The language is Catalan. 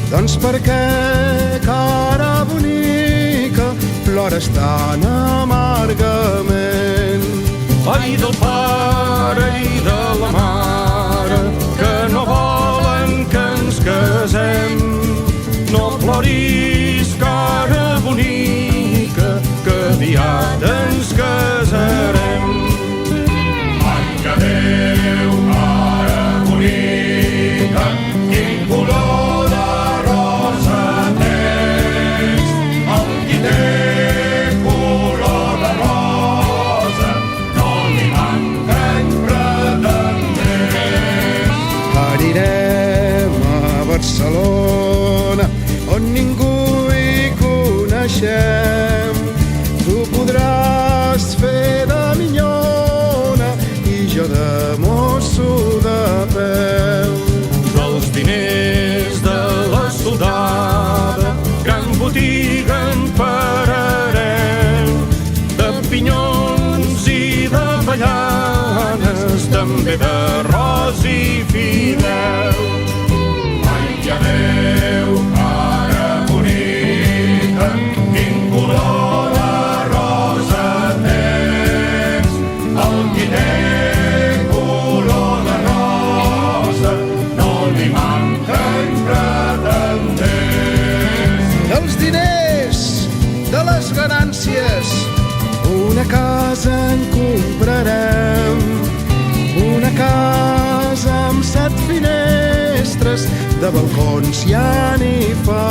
Doncs perquè, cara bonica, plores tan amargament. Ai del pare i de la mare, que no volen que ens casem. No ploris, cara bonica, que aviat ens casarem. Ai, que Déu, cara bonica, quin color de rosa tens. El qui té color de rosa no li manquen pretendents. Anirem a Barcelona, on ningú hi coneixem. Tu podràs fer de minyona i jo de mosso de peu. Dels diners de la soldada, gran botiga en pararem. De pinyons i d'avellanes, també d'arròs i fideu. Ai, que Déu, cara bonica, quin color de rosa tens. El qui té color de rosa no li manquen pretendents. Dels diners, de les ganàncies, una casa en comprarem. Una casa amb 7 finestres, de balcons ja n'hi fa